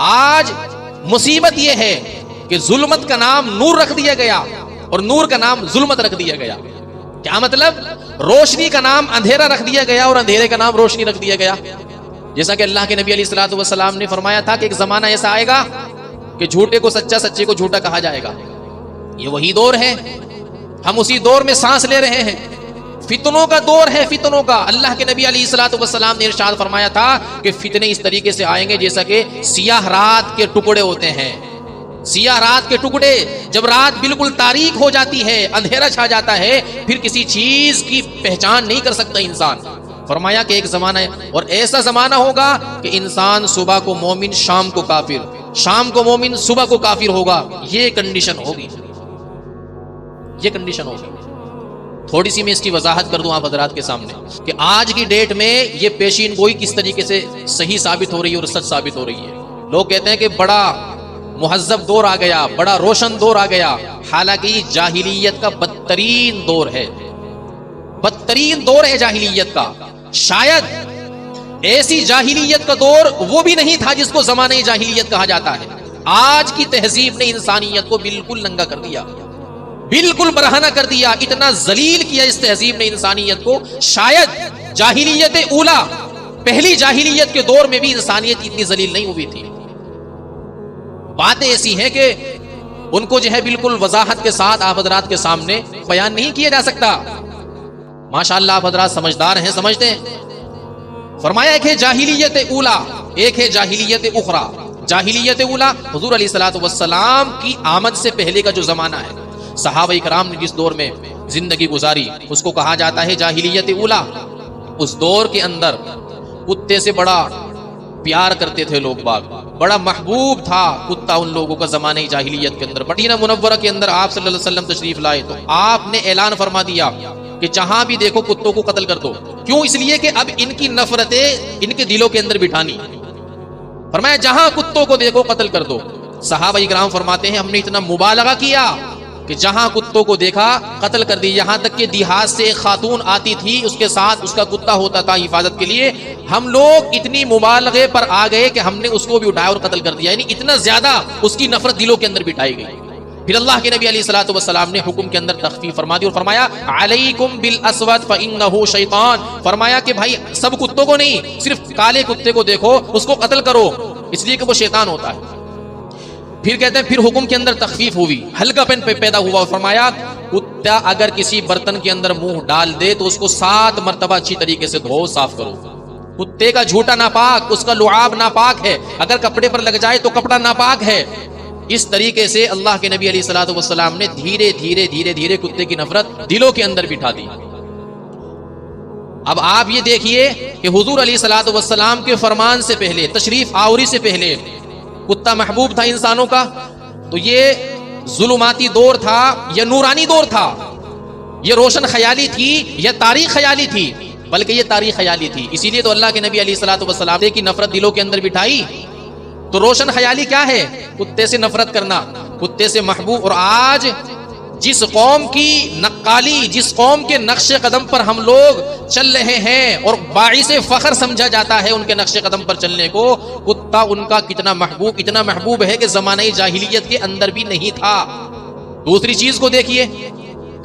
آج مصیبت یہ ہے کہ ظلمت کا نام نور رکھ دیا گیا اور نور کا نام ظلمت رکھ دیا گیا. کیا مطلب؟ روشنی کا نام اندھیرا رکھ دیا گیا اور اندھیرے کا نام روشنی رکھ دیا گیا. جیسا کہ اللہ کے نبی علیہ الصلوۃ والسلام نے فرمایا تھا کہ ایک زمانہ ایسا آئے گا کہ جھوٹے کو سچا، سچے کو جھوٹا کہا جائے گا. یہ وہی دور ہے، ہم اسی دور میں سانس لے رہے ہیں. فتنوں کا دور ہے، فتنوں کا. اللہ کے نبی علیہ الصلوۃ والسلام نے ارشاد فرمایا تھا کہ فتنے اس طریقے سے آئیں گے جیسا کہ سیاہ رات کے ٹکڑے ہوتے ہیں. سیاہ رات کے ٹکڑے، جب رات بالکل تاریک ہو جاتی ہے، اندھیرا چھا جاتا ہے، پھر کسی چیز کی پہچان نہیں کر سکتا انسان. فرمایا کہ ایک زمانہ ہے اور ایسا زمانہ ہوگا کہ انسان صبح کو مومن، شام کو کافر، شام کو مومن، صبح کو کافر ہوگا. یہ کنڈیشن ہوگی، یہ کنڈیشن ہوگی. تھوڑی سی میں اس کی وضاحت کر دوں آپ حضرات کے سامنے کہ آج کی ڈیٹ میں یہ پیشین گوئی کس طریقے سے صحیح ثابت ہو رہی ہے اور سچ ثابت ہو رہی ہے. لوگ کہتے ہیں کہ بڑا مہذب دور آ گیا، بڑا روشن دور آ گیا. حالانکہ یہ جاہلیت کا بدترین دور ہے، بدترین دور ہے جاہلیت کا. شاید ایسی جاہلیت کا دور وہ بھی نہیں تھا جس کو زمانہ جاہلیت کہا جاتا ہے. آج کی تہذیب نے انسانیت کو بالکل ننگا کر دیا، بالکل برہنہ کر دیا، اتنا ذلیل کیا اس تہذیب نے انسانیت کو. شاید جاہلیت اولا، پہلی جاہلیت کے دور میں بھی انسانیت اتنی ذلیل نہیں ہوئی تھی. باتیں ایسی ہیں کہ ان کو جو ہے بالکل وضاحت کے ساتھ آپ حضرات کے سامنے بیان نہیں کیا جا سکتا. ماشاءاللہ آپ حضرات سمجھدار ہیں، سمجھتے ہیں. فرمایا ایک ہے جاہلیت اولا، ایک ہے جاہلیت اخرى. جاہلیت اولا حضور علیہ الصلوۃ والسلام کی آمد سے پہلے کا جو زمانہ ہے، صحابہ کرام نے جس دور میں زندگی گزاری اس کو کہا جاتا ہے جاہلیت اولا. اس دور کے اندر کتے سے بڑا پیار کرتے تھے لوگ باغ، بڑا محبوب تھا کتا ان لوگوں کا زمانہ جاہلیت کے اندر. مدینہ منورہ کے اندر آپ صلی اللہ علیہ وسلم تشریف لائے تو آپ نے اعلان فرما دیا کہ جہاں بھی دیکھو کتوں کو قتل کر دو. کیوں؟ اس لیے کہ اب ان کی نفرتیں ان کے دلوں کے اندر بٹھانی. فرمایا جہاں کتوں کو دیکھو قتل کر دو. صحابہ کرام فرماتے ہیں ہم نے اتنا مبالغہ کیا کہ جہاں کتوں کو دیکھا قتل کر دی. یہاں تک کہ دیہات سے ایک خاتون آتی تھی، اس کے ساتھ اس کا کتا ہوتا تھا حفاظت کے لیے. ہم لوگ اتنی مبالغے پر آ گئے کہ ہم نے اس کو بھی اٹھایا اور قتل کر دیا. یعنی اتنا زیادہ اس کی نفرت دلوں کے اندر بٹھائی گئی. پھر اللہ کے نبی علیہ الصلوۃ والسلام نے حکم کے اندر تخفیف فرما دی اور فرمایا علیکم بالاسود فانہ شیطان. فرمایا کہ بھائی سب کتوں کو نہیں، صرف کالے کتے کو دیکھو اس کو قتل کرو، اس لیے کہ وہ شیطان ہوتا ہے. پھر کہتے ہیں پھر حکم کے اندر تخفیف ہوئی، ہلکا پن پیدا ہوا. فرمایا کتا اگر کسی برتن کے اندر منہ ڈال دے تو اس کو 7 مرتبہ اچھی طریقے سے دھو، صاف کرو. کتے کا جھوٹا ناپاک، اس کا لعاب ناپاک ہے، اگر کپڑے پر لگ جائے تو کپڑا ناپاک ہے. اس طریقے سے اللہ کے نبی علیہ الصلوۃ والسلام نے دھیرے دھیرے دھیرے دھیرے کتے کی نفرت دلوں کے اندر بٹھا دی. اب آپ یہ دیکھیے کہ حضور علیہ الصلوۃ والسلام کے فرمان سے پہلے، تشریف آوری سے پہلے کتا محبوب تھا انسانوں کا. تو یہ ظلماتی دور تھا یا نورانی دور تھا؟ یہ روشن خیالی تھی یا تاریخ خیالی تھی؟ بلکہ یہ تاریخ خیالی تھی. اسی لیے تو اللہ کے نبی علیہ الصلوۃ والسلام کی نفرت دلوں کے اندر بٹھائی. تو روشن خیالی کیا ہے؟ کتے سے نفرت کرنا، کتے سے محبوب. اور آج جس قوم کی نقالی، جس قوم کے نقش قدم پر ہم لوگ چل رہے ہیں اور باعث فخر سمجھا جاتا ہے ان کے نقش قدم پر چلنے کو، کتا ان کا کتنا محبوب، اتنا محبوب ہے کہ زمانہ جاہلیت کے اندر بھی نہیں تھا. دوسری چیز کو دیکھیے،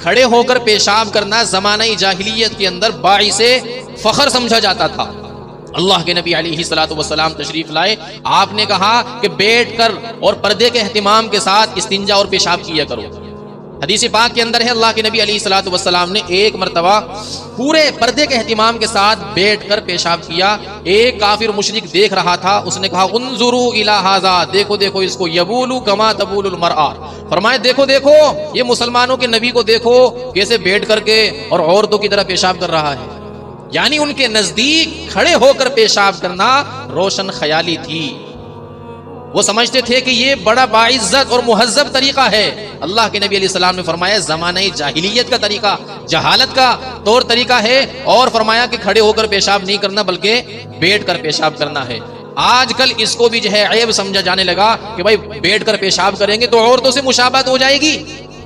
کھڑے ہو کر پیشاب کرنا زمانہ جاہلیت کے اندر باعث فخر سمجھا جاتا تھا. اللہ کے نبی علیہ الصلوۃ والسلام تشریف لائے، آپ نے کہا کہ بیٹھ کر اور پردے کے اہتمام کے ساتھ استنجا اور پیشاب کیا کرو. حدیث پاک کے اندر ہے اللہ کے نبی علیہ الصلوۃ والسلام نے ایک مرتبہ پورے پردے کے اہتمام کے ساتھ بیٹھ کر پیشاب کیا. ایک کافر مشرک دیکھ رہا تھا، اس نے کہا انظروا الی ھذا، دیکھو دیکھو اس کو، یبول کما تبول المرأۃ. فرمائے دیکھو دیکھو یہ مسلمانوں کے نبی کو دیکھو کیسے بیٹھ کر کے اور عورتوں کی طرح پیشاب کر رہا ہے. یعنی ان کے نزدیک کھڑے ہو کر پیشاب کرنا روشن خیالی تھی. وہ سمجھتے تھے کہ یہ بڑا باعزت اور مہذب طریقہ ہے. اللہ کے نبی علیہ السلام نے فرمایا زمانہ جاہلیت کا طریقہ، جہالت کا طور طریقہ ہے. اور فرمایا کہ کھڑے ہو کر پیشاب نہیں کرنا بلکہ بیٹھ کر پیشاب کرنا ہے. آج کل اس کو بھی جو ہے عیب سمجھا جانے لگا کہ بھائی بیٹھ کر پیشاب کریں گے تو عورتوں سے مشابہت ہو جائے گی،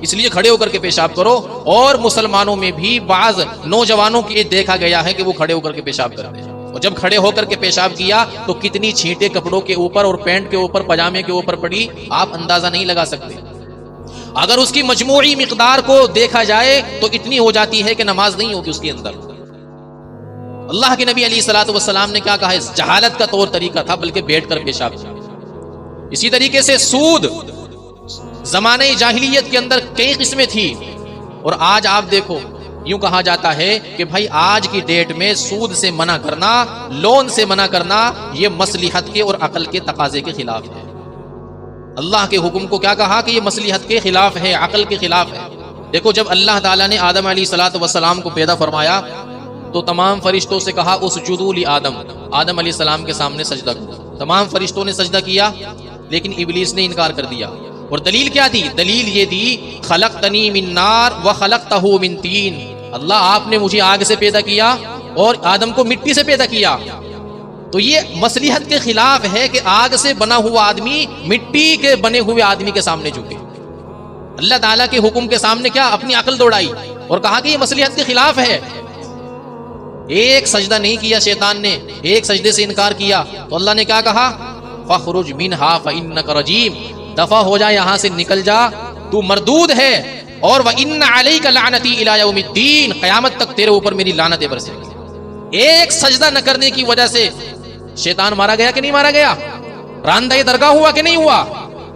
اس لیے کھڑے ہو کر کے پیشاب کرو. اور مسلمانوں میں بھی بعض نوجوانوں کی دیکھا گیا ہے کہ وہ کھڑے ہو کر کے پیشاب کرتے ہیں. اور جب کھڑے ہو کر کے پیشاب کیا تو کتنی چھینٹیں کپڑوں کے اوپر اور پینٹ کے اوپر پاجامے کے اوپر پڑی آپ اندازہ نہیں لگا سکتے. اگر اس کی مجموعی مقدار کو دیکھا جائے تو اتنی ہو جاتی ہے کہ نماز نہیں ہوگی اس کے اندر. اللہ کے نبی علیہ الصلوۃ والسلام نے کیا کہا؟ اس جہالت کا طور طریقہ تھا، بلکہ بیٹھ کر پیشاب کیا. اسی طریقے سے سود زمانہ جاہلیت کے اندر کئی قسمیں تھی، اور آج آپ دیکھو یوں کہا جاتا ہے کہ بھائی آج کی ڈیٹ میں سود سے منع کرنا، لون سے منع کرنا، یہ مصلحت کے اور عقل کے تقاضے کے خلاف ہے. اللہ کے حکم کو کیا کہا کہ یہ مصلحت کے خلاف ہے، عقل کے خلاف ہے. دیکھو جب اللہ تعالیٰ نے آدم علیہ الصلوۃ والسلام کو پیدا فرمایا تو تمام فرشتوں سے کہا اسجدوا لآدم، آدم علیہ السلام کے سامنے سجدہ کرو. تمام فرشتوں نے سجدہ کیا، لیکن ابلیس نے انکار کر دیا. اور دلیل کیا دی؟ دلیل یہ دی خلقتنی من نار وخلقتہ من طین، اللہ آپ نے مجھے آگ سے پیدا کیا اور آدم کو مٹی سے پیدا کیا. تو یہ مصلحت کے خلاف ہے کہ آگ سے بنا ہوا آدمی مٹی کے بنے ہوئے آدمی کے سامنے جھکے. اللہ تعالیٰ کے حکم کے سامنے کیا اپنی عقل دوڑائی اور کہا کہ یہ مصلحت کے خلاف ہے. ایک سجدہ نہیں کیا شیطان نے، ایک سجدے سے انکار کیا تو اللہ نے کیا کہا؟ فَخْرُجْ مِنْهَا فَإِنَّكَ رَجِيمٌ، دفع ہو جا یہاں سے، نکل جا، تو مردود ہے. اور وَإِنَّ عَلَيْكَ لَعْنَتِي إِلَى يَوْمِ الدِّينِ، قیامت تک تیرے اوپر میری لعنتیں برسیں گی. ایک سجدہ نہ کرنے کی وجہ سے شیطان مارا گیا کہ نہیں مارا گیا؟ راندہ درگاہ ہوا کہ نہیں ہوا؟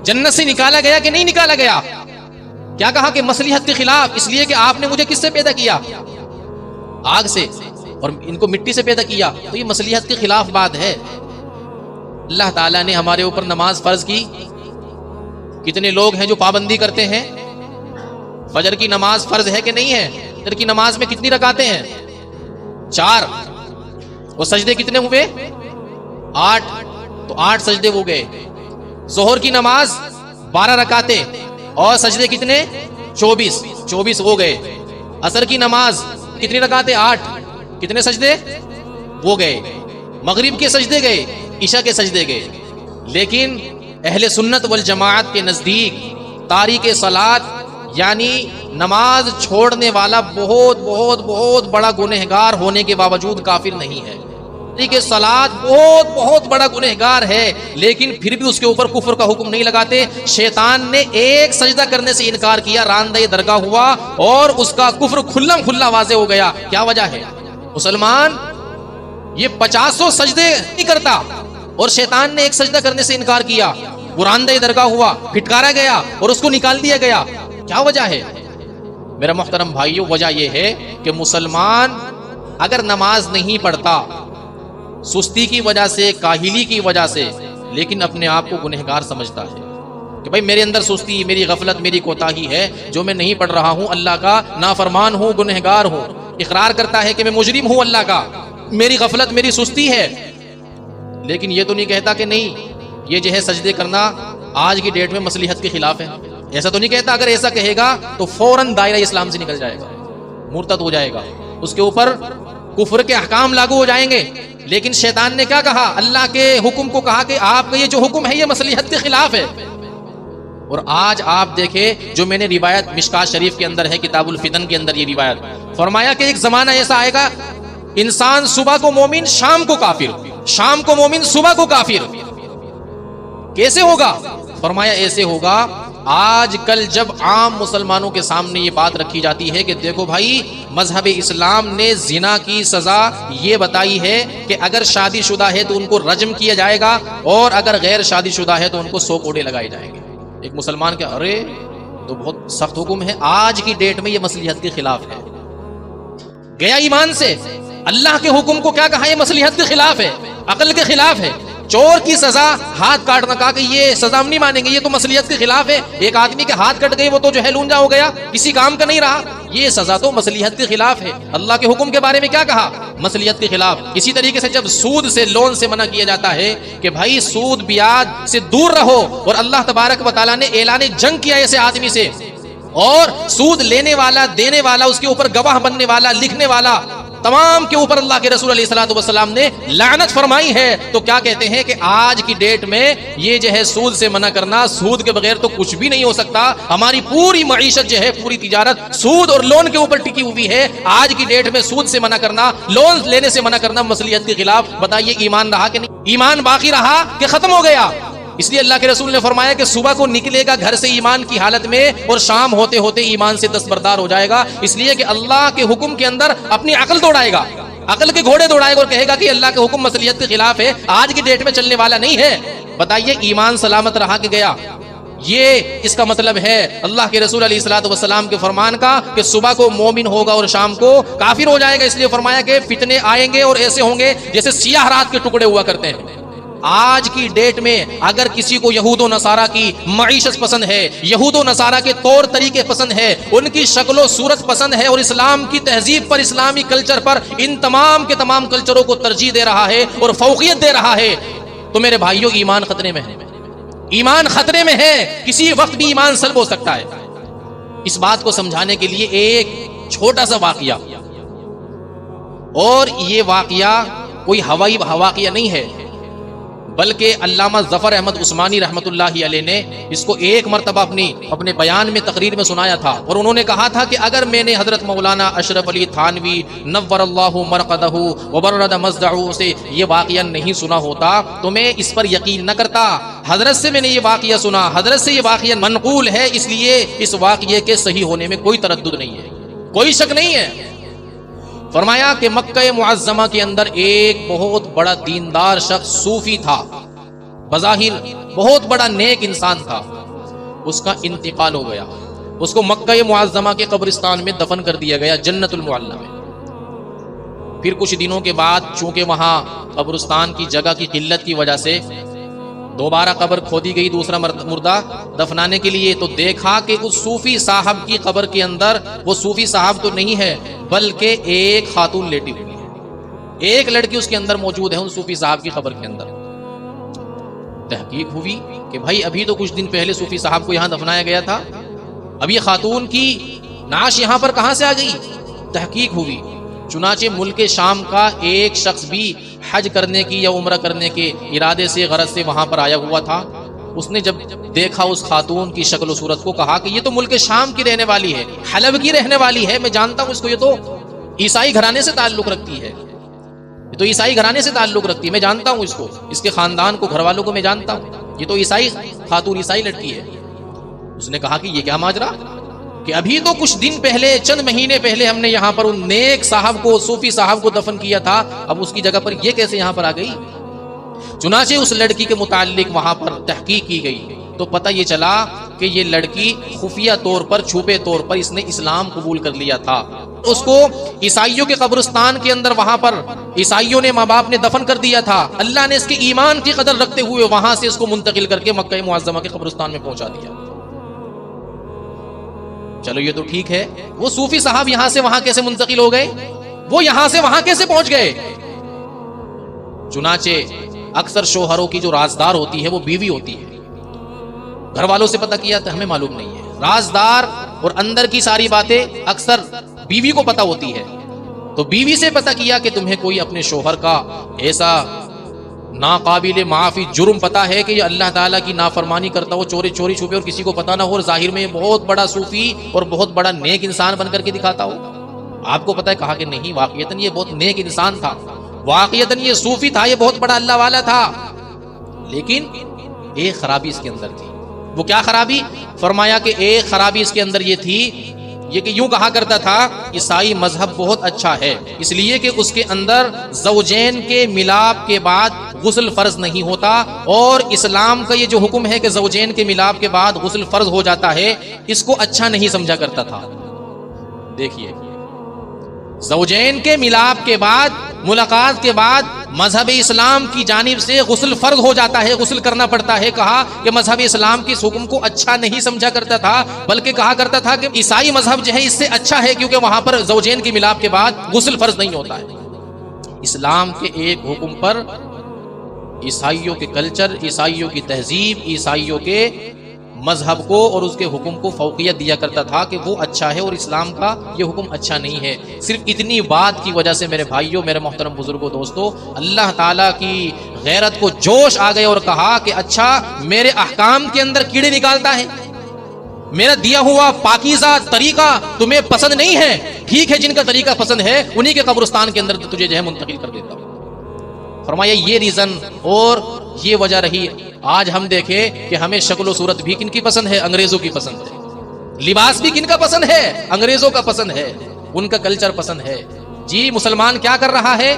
جنت سے نکالا گیا کہ نہیں نکالا گیا؟ کیا کہا کہ مصلحت کے خلاف، اس لیے کہ آپ نے مجھے کس سے پیدا کیا؟ آگ سے، اور ان کو مٹی سے پیدا کیا. تو یہ مصلحت کے خلاف بات ہے. اللہ تعالیٰ نے ہمارے اوپر نماز فرض کی. کتنے لوگ ہیں جو پابندی کرتے ہیں؟ فجر کی نماز فرض ہے کہ نہیں ہے؟ فجر کی نماز میں کتنی رکعتیں ہیں؟ 4. وہ سجدے کتنے ہوئے؟ 8. تو 8 سجدے ہو گئے. ظہر کی نماز 12 رکعتیں اور سجدے کتنے؟ 24 ہو گئے. عصر کی نماز کتنی رکعتیں؟ 8. کتنے سجدے وہ گئے؟ مغرب کے سجدے گئے، عشاء کے سجدے گئے. لیکن اہل سنت والجماعت کے نزدیک تارک صلاۃ یعنی نماز چھوڑنے والا بہت بہت بہت بڑا گنہگار ہونے کے باوجود کافر نہیں ہے. تارک صلاۃ بہت بہت بڑا گنہگار ہے، لیکن پھر بھی اس کے اوپر کفر کا حکم نہیں لگاتے. شیطان نے ایک سجدہ کرنے سے انکار کیا، راندہ درگاہ ہوا اور اس کا کفر کھلم کھلا واضح ہو گیا. کیا وجہ ہے؟ مسلمان یہ 50 سجدے نہیں کرتا اور شیطان نے ایک سجدہ کرنے سے انکار کیا، وہ راندہ درگاہ ہوا، پھٹکارا گیا اور اس کو نکال دیا گیا. کیا وجہ ہے؟ میرا محترم بھائیو، وجہ یہ ہے کہ مسلمان اگر نماز نہیں پڑھتا سستی کی وجہ سے، کاہلی کی وجہ سے، لیکن اپنے آپ کو گنہگار سمجھتا ہے کہ بھائی میرے اندر سستی، میری غفلت، میری کوتاہی ہے جو میں نہیں پڑھ رہا ہوں، اللہ کا نافرمان ہوں، گنہگار ہوں. اقرار کرتا ہے کہ میں مجرم ہوں اللہ کا، میری غفلت، میری سستی ہے، لیکن یہ تو نہیں کہتا کہ نہیں یہ جو ہے سجدے کرنا آج کی ڈیٹ میں مصلحت کے خلاف ہے. ایسا تو نہیں کہتا. اگر ایسا کہے گا تو فوراً دائرہ اسلام سے نکل جائے گا، مرتد ہو جائے گا، اس کے اوپر کفر کے احکام لاگو ہو جائیں گے. لیکن شیطان نے کیا کہا؟ اللہ کے حکم کو کہا کہ آپ کا یہ جو حکم ہے یہ مصلحت کے خلاف ہے. اور آج آپ دیکھیں جو میں نے روایت مشکات شریف کے اندر ہے، کتاب الفتن کے اندر یہ روایت فرمایا کہ ایک زمانہ ایسا آئے گا انسان صبح کو مومن، شام کو کافر، شام کو مومن، صبح کو کافر. کیسے ہوگا؟ فرمایا ایسے ہوگا آج کل جب عام مسلمانوں کے سامنے یہ بات رکھی جاتی ہے کہ دیکھو بھائی مذہب اسلام نے زنا کی سزا یہ بتائی ہے کہ اگر شادی شدہ ہے تو ان کو رجم کیا جائے گا اور اگر غیر شادی شدہ ہے تو ان کو 100 کوڑے لگائے جائیں گے. ایک مسلمان کے ارے تو بہت سخت حکم ہے. آج کی ڈیٹ میں یہ مصلحت کے خلاف ہے. گیا ایمان سے. اللہ کے حکم کو کیا کہا؟ یہ مصلحت کے خلاف ہے، عقل کے خلاف ہے. چور کی سزا ہاتھ کاٹنا، کہا کہ یہ سزا ہم نہیں مانیں گے، یہ تو مصلحت کے خلاف ہے. ایک آدمی کے ہاتھ کٹ گئے وہ تو جو ہے لونجا ہو گیا، کسی کام کا نہیں رہا، یہ سزا تو مصلحت کے خلاف ہے. اللہ کے حکم کے بارے میں کیا کہا؟ مصلحت کے خلاف. اسی طریقے سے جب سود سے، لون سے منع کیا جاتا ہے کہ بھائی سود بیاج سے دور رہو، اور اللہ تبارک و تعالیٰ نے اعلان جنگ کیا ایسے آدمی سے، اور سود لینے والا، دینے والا، اس کے اوپر گواہ بننے والا، لکھنے والا، تمام کے اوپر اللہ کے رسول علیہ الصلوۃ والسلام نے لعنت فرمائی ہے. تو کیا کہتے ہیں کہ آج کی ڈیٹ میں یہ جو ہے سود سے منع کرنا, سود کے بغیر تو کچھ بھی نہیں ہو سکتا. ہماری پوری معیشت جو ہے, پوری تجارت سود اور لون کے اوپر ٹکی ہوئی ہے. آج کی ڈیٹ میں سود سے منع کرنا, لون لینے سے منع کرنا مصلیحت کے خلاف. بتائیے ایمان رہا کہ نہیں؟ ایمان باقی رہا کہ ختم ہو گیا؟ اس لیے اللہ کے رسول نے فرمایا کہ صبح کو نکلے گا گھر سے ایمان کی حالت میں, اور شام ہوتے ہوتے ایمان سے دستبردار ہو جائے گا. اس لیے کہ اللہ کے حکم کے اندر اپنی عقل دوڑائے گا, عقل کے گھوڑے دوڑائے گا اور کہے گا کہ اللہ کے حکم مصلیحت کے خلاف ہے, آج کی ڈیٹ میں چلنے والا نہیں ہے. بتائیے ایمان سلامت رہا کہ گیا؟ یہ اس کا مطلب ہے اللہ کے رسول علیہ الصلوۃ والسلام کے فرمان کا کہ صبح کو مومن ہوگا اور شام کو کافر ہو جائے گا. اس لیے فرمایا کہ فتنے آئیں گے اور ایسے ہوں گے جیسے سیاہ رات کے ٹکڑے ہوا کرتے ہیں. آج کی ڈیٹ میں اگر کسی کو یہود و نصارہ کی معیشت پسند ہے, یہود و نصارہ کے طور طریقے پسند ہے, ان کی شکل و صورت پسند ہے, اور اسلام کی تہذیب پر, اسلامی کلچر پر, ان تمام کے تمام کلچروں کو ترجیح دے رہا ہے اور فوقیت دے رہا ہے, تو میرے بھائیوں ایمان خطرے میں ہے. ایمان خطرے میں ہے, کسی وقت بھی ایمان سلب ہو سکتا ہے. اس بات کو سمجھانے کے لیے ایک چھوٹا سا واقعہ, اور یہ واقعہ کوئی ہوائی واقعہ نہیں ہے, بلکہ علامہ ظفر احمد عثمانی رحمت اللہ علیہ نے اس کو ایک مرتبہ اپنے بیان میں تقریر میں سنایا تھا. اور انہوں نے کہا تھا کہ اگر میں نے حضرت مولانا اشرف علی تھانوی نور اللہ مرقدہ وبرد مصدعہ سے یہ واقعہ نہیں سنا ہوتا تو میں اس پر یقین نہ کرتا. حضرت سے میں نے یہ واقعہ سنا, حضرت سے یہ واقعہ منقول ہے, اس لیے اس واقعے کے صحیح ہونے میں کوئی تردد نہیں ہے, کوئی شک نہیں ہے. فرمایا کہ مکہ معظمہ کے اندر ایک بہت بڑا دیندار شخص صوفی تھا, بظاہر بہت بڑا نیک انسان تھا. اس کا انتقال ہو گیا, اس کو مکہ معظمہ کے قبرستان میں دفن کر دیا گیا, جنت المعلی میں. پھر کچھ دنوں کے بعد چونکہ وہاں قبرستان کی جگہ کی قلت کی وجہ سے دوبارہ قبر کھودی گئی دوسرا مردہ دفنانے کے لیے, تو دیکھا کہ اس صوفی صاحب کی قبر کے اندر وہ صوفی صاحب تو نہیں ہے بلکہ ایک خاتون لیٹی ہوئی ہے, ایک لڑکی اس کے اندر موجود ہے, ان صوفی صاحب کی قبر کے اندر. تحقیق ہوئی کہ بھائی ابھی تو کچھ دن پہلے صوفی صاحب کو یہاں دفنایا گیا تھا, اب یہ خاتون کی نعش یہاں پر کہاں سے آ گئی؟ تحقیق ہوئی, چنانچہ ملک شام کا ایک شخص بھی حج کرنے کی یا عمرہ کرنے کے ارادے سے غرض سے وہاں پر آیا ہوا تھا. اس نے جب دیکھا اس خاتون کی شکل و صورت کو, کہا کہ یہ تو ملک شام کی رہنے والی ہے, حلب کی رہنے والی ہے, میں جانتا ہوں اس کو, یہ تو عیسائی گھرانے سے تعلق رکھتی ہے, یہ تو عیسائی گھرانے سے تعلق رکھتی ہے, میں جانتا ہوں اس کو, اس کے خاندان کو, گھر والوں کو میں جانتا ہوں, یہ تو عیسائی خاتون, عیسائی لڑکی ہے. اس نے کہا کہ یہ کیا ماجرا کہ ابھی تو کچھ دن پہلے, چند مہینے پہلے ہم نے یہاں پر ان نیک صاحب کو, صوفی صاحب کو دفن کیا تھا, اب اس کی جگہ پر یہ کیسے یہاں پر آ گئی؟ چنانچہ اس لڑکی کے متعلق وہاں پر تحقیق کی گئی تو پتہ یہ چلا کہ یہ لڑکی خفیہ طور پر, چھپے طور پر اس نے اسلام قبول کر لیا تھا. اس کو عیسائیوں کے قبرستان کے اندر وہاں پر عیسائیوں نے, ماں باپ نے دفن کر دیا تھا. اللہ نے اس کے ایمان کی قدر رکھتے ہوئے وہاں سے اس کو منتقل کر کے مکہ معظمہ کے قبرستان میں پہنچا دیا. چلو یہ تو ٹھیک ہے, وہ صوفی صاحب یہاں سے وہاں کیسے منتقل ہو گئے, وہ یہاں سے وہاں کیسے پہنچ گئے؟ چنانچہ اکثر شوہروں کی جو رازدار ہوتی ہے وہ بیوی ہوتی ہے. گھر والوں سے پتہ کیا تو ہمیں معلوم نہیں ہے, رازدار اور اندر کی ساری باتیں اکثر بیوی کو پتہ ہوتی ہے. تو بیوی سے پتہ کیا کہ تمہیں کوئی اپنے شوہر کا ایسا ناقابل معافی جرم پتا ہے کہ یہ اللہ تعالیٰ کی نافرمانی کرتا ہو, چوری چھپے, اور کسی کو پتہ نہ ہو, اور ظاہر میں بہت بڑا صوفی اور بہت بڑا نیک انسان بن کر کے دکھاتا ہو. آپ کو پتہ ہے؟ کہا کہ نہیں, واقعتاً یہ بہت نیک انسان تھا, واقعتاً یہ صوفی تھا, یہ بہت بڑا اللہ والا تھا, لیکن ایک خرابی اس کے اندر تھی. وہ کیا خرابی؟ فرمایا کہ ایک خرابی اس کے اندر یہ تھی, یہ کہ یوں کہا کرتا تھا عیسائی مذہب بہت اچھا ہے, اس لیے کہ اس کے اندر زوجین کے ملاپ کے بعد غسل فرض نہیں ہوتا, اور اسلام کا یہ جو حکم ہے کہ زوجین کے ملاپ کے بعد غسل فرض ہو جاتا ہے, اس کو اچھا نہیں سمجھا کرتا تھا. دیکھیے, زوجین کے ملاپ کے بعد, ملاقات کے بعد مذہب اسلام کی جانب سے غسل فرض ہو جاتا ہے, غسل کرنا پڑتا ہے. کہا کہ مذہب اسلام کی اس حکم کو اچھا نہیں سمجھا کرتا تھا, بلکہ کہا کرتا تھا کہ عیسائی مذہب جو ہے اس سے اچھا ہے, کیونکہ وہاں پر زوجین کے ملاپ کے بعد غسل فرض نہیں ہوتا ہے. اسلام کے ایک حکم پر عیسائیوں کے کلچر, عیسائیوں کی تہذیب, عیسائیوں کے مذہب کو اور اس کے حکم کو فوقیت دیا کرتا تھا کہ وہ اچھا ہے اور اسلام کا یہ حکم اچھا نہیں ہے۔ صرف اتنی بات کی وجہ سے میرے بھائیوں، میرے محترم بزرگوں، دوستو، اللہ تعالیٰ کی غیرت کو جوش آ گئے اور کہا کہ اچھا میرے احکام کے اندر کیڑے نکالتا ہے، میرا دیا ہوا پاکیزہ طریقہ تمہیں پسند نہیں ہے، ٹھیک ہے، جن کا طریقہ پسند ہے انہی کے قبرستان کے اندر تجھے جو ہے منتقل کر دیتا ہوں۔ فرمایا یہ ریزن اور یہ وجہ رہی۔ آج ہم دیکھیں کہ ہمیں شکل و صورت بھی کن کی پسند ہے؟ انگریزوں کی پسند ہے۔ لباس بھی کن کا پسند ہے؟ انگریزوں کا پسند ہے، ان کا کلچر پسند ہے۔ جی مسلمان کیا کر رہا ہے؟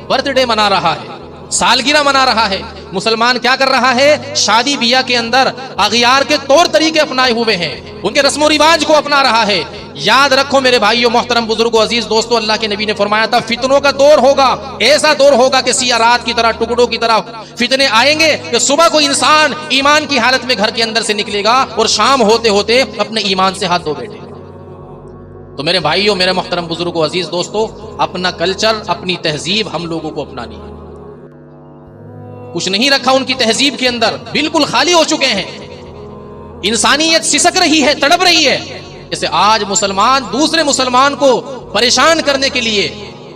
برتھ ڈے منا رہا ہے، سالگرہ منا رہا ہے۔ مسلمان کیا کر رہا ہے؟ شادی بیاہ کے اندر اغیار کے طور طریقے اپنائے ہوئے ہیں، ان کے رسم و رواج کو اپنا رہا ہے۔ یاد رکھو میرے بھائیو، محترم بزرگوں، عزیز دوستو، اللہ کے نبی نے فرمایا تھا فتنوں کا دور ہوگا، ایسا دور ہوگا کہ سیاہ رات کی طرح، ٹکڑوں کی طرح فتنے آئیں گے کہ صبح کو انسان ایمان کی حالت میں گھر کے اندر سے نکلے گا اور شام ہوتے ہوتے اپنے ایمان سے ہاتھ دھو بیٹھے گا۔ تو میرے بھائیو، میرے محترم بزرگوں، عزیز دوستو، اپنا کلچر، اپنی تہذیب ہم لوگوں کو اپنانی ہے۔ کچھ نہیں رکھا ان کی تہذیب کے اندر، بالکل خالی ہو چکے ہیں۔ انسانیت سسک رہی ہے، تڑپ رہی ہے۔ جیسے آج مسلمان دوسرے مسلمان کو پریشان کرنے کے لیے،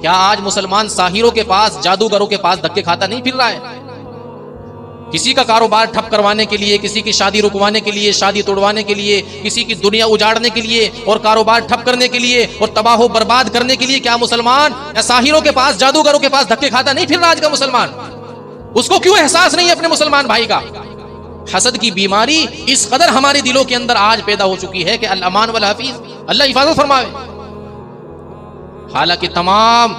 کیا آج مسلمان ساحروں کے پاس، جادوگروں کے پاس دھکے کھاتا نہیں پھر رہا ہے؟ کسی کا کاروبار ٹھپ کروانے کے لیے، کسی کی شادی رکوانے کے لیے، شادی توڑوانے کے لیے، کسی کی دنیا اجاڑنے کے لیے اور کاروبار ٹھپ کرنے کے لیے اور تباہ و برباد کرنے کے لیے، کیا مسلمان ساحروں کے پاس، جادوگروں کے پاس دھکے کھاتا نہیں پھر رہا آج کا مسلمان؟ اس کو کیوں احساس نہیں ہے اپنے مسلمان بھائی کا؟ حسد کی بیماری اس قدر ہمارے دلوں کے اندر آج پیدا ہو چکی ہے کہ الامان والحفیظ، اللہ حفاظت فرمائے۔ حالانکہ تمام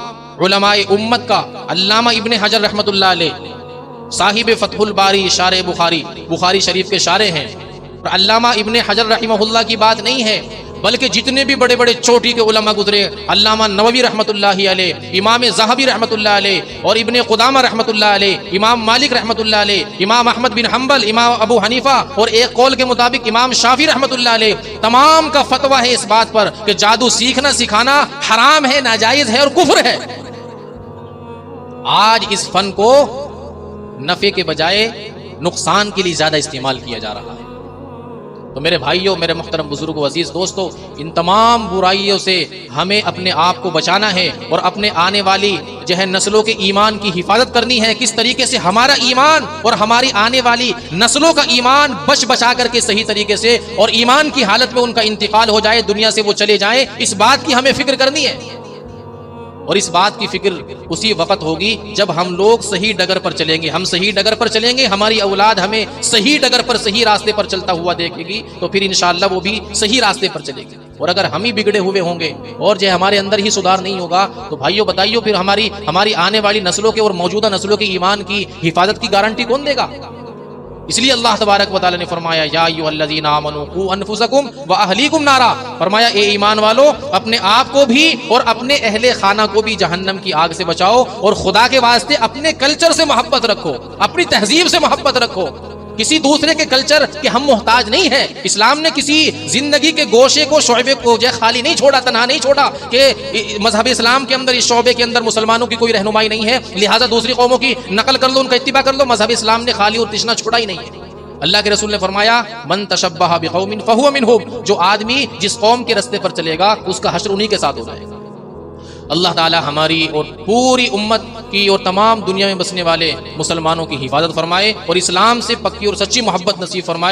علماء امت کا علامہ ابن حجر رحمت اللہ علیہ، صاحب فتح الباری، شارح بخاری، بخاری شریف کے شارح ہیں، اور علامہ ابن حجر رحمہ اللہ کی بات نہیں ہے، بلکہ جتنے بھی بڑے بڑے چوٹی کے علماء گزرے، علامہ نووی رحمت اللہ علیہ، امام ذہبی رحمت اللہ علیہ، اور ابن قدامہ رحمت اللہ علیہ، امام مالک رحمت اللہ علیہ، امام احمد بن حنبل، امام ابو حنیفہ، اور ایک قول کے مطابق امام شافعی رحمت اللہ علیہ، تمام کا فتویٰ ہے اس بات پر کہ جادو سیکھنا سکھانا حرام ہے، ناجائز ہے اور کفر ہے۔ آج اس فن کو نفع کے بجائے نقصان کے لیے زیادہ استعمال کیا جا رہا ہے۔ تو میرے بھائیوں، میرے محترم بزرگوں، عزیز دوستو، ان تمام برائیوں سے ہمیں اپنے آپ کو بچانا ہے اور اپنے آنے والی جو ہے نسلوں کے ایمان کی حفاظت کرنی ہے۔ کس طریقے سے ہمارا ایمان اور ہماری آنے والی نسلوں کا ایمان بچا کر کے صحیح طریقے سے اور ایمان کی حالت میں ان کا انتقال ہو جائے، دنیا سے وہ چلے جائیں، اس بات کی ہمیں فکر کرنی ہے۔ اور اس بات کی فکر اسی وقت ہوگی جب ہم لوگ صحیح ڈگر پر چلیں گے۔ ہم صحیح ڈگر پر چلیں گے، ہماری اولاد ہمیں صحیح ڈگر پر، صحیح راستے پر چلتا ہوا دیکھے گی، تو پھر انشاءاللہ وہ بھی صحیح راستے پر چلے گی۔ اور اگر ہم ہی بگڑے ہوئے ہوں گے اور جو ہمارے اندر ہی سدھار نہیں ہوگا، تو بھائیوں بتائیو پھر ہماری آنے والی نسلوں کے اور موجودہ نسلوں کے ایمان کی حفاظت کی گارنٹی کون دے گا؟ اس لیے اللہ تبارک و تعالی نے فرمایا یا ایھا الذین آمنوا قوا انفسکم واہلیکم نارا، فرمایا اے ایمان والو، اپنے آپ کو بھی اور اپنے اہل خانہ کو بھی جہنم کی آگ سے بچاؤ، اور خدا کے واسطے اپنے کلچر سے محبت رکھو، اپنی تہذیب سے محبت رکھو۔ کسی دوسرے کے کلچر کے ہم محتاج نہیں ہیں۔ اسلام نے کسی زندگی کے گوشے کو، شعبے کو جو خالی نہیں چھوڑا، تنہا نہیں چھوڑا کہ مذہب اسلام کے اندر، اس شعبے کے اندر مسلمانوں کی کوئی رہنمائی نہیں ہے، لہٰذا دوسری قوموں کی نقل کر لو، ان کا اتباع کر لو۔ مذہب اسلام نے خالی اور تشنا چھوڑا ہی نہیں ہے۔ اللہ کے رسول نے فرمایا من تشبہ بقوم فہو منہم، جو آدمی جس قوم کے رستے پر چلے گا اس کا حشر انہی کے ساتھ ہو جائے گا۔ اللہ تعالی ہماری اور پوری امت کی اور تمام دنیا میں بسنے والے مسلمانوں کی حفاظت فرمائے اور اسلام سے پکی اور سچی محبت نصیب فرمائے۔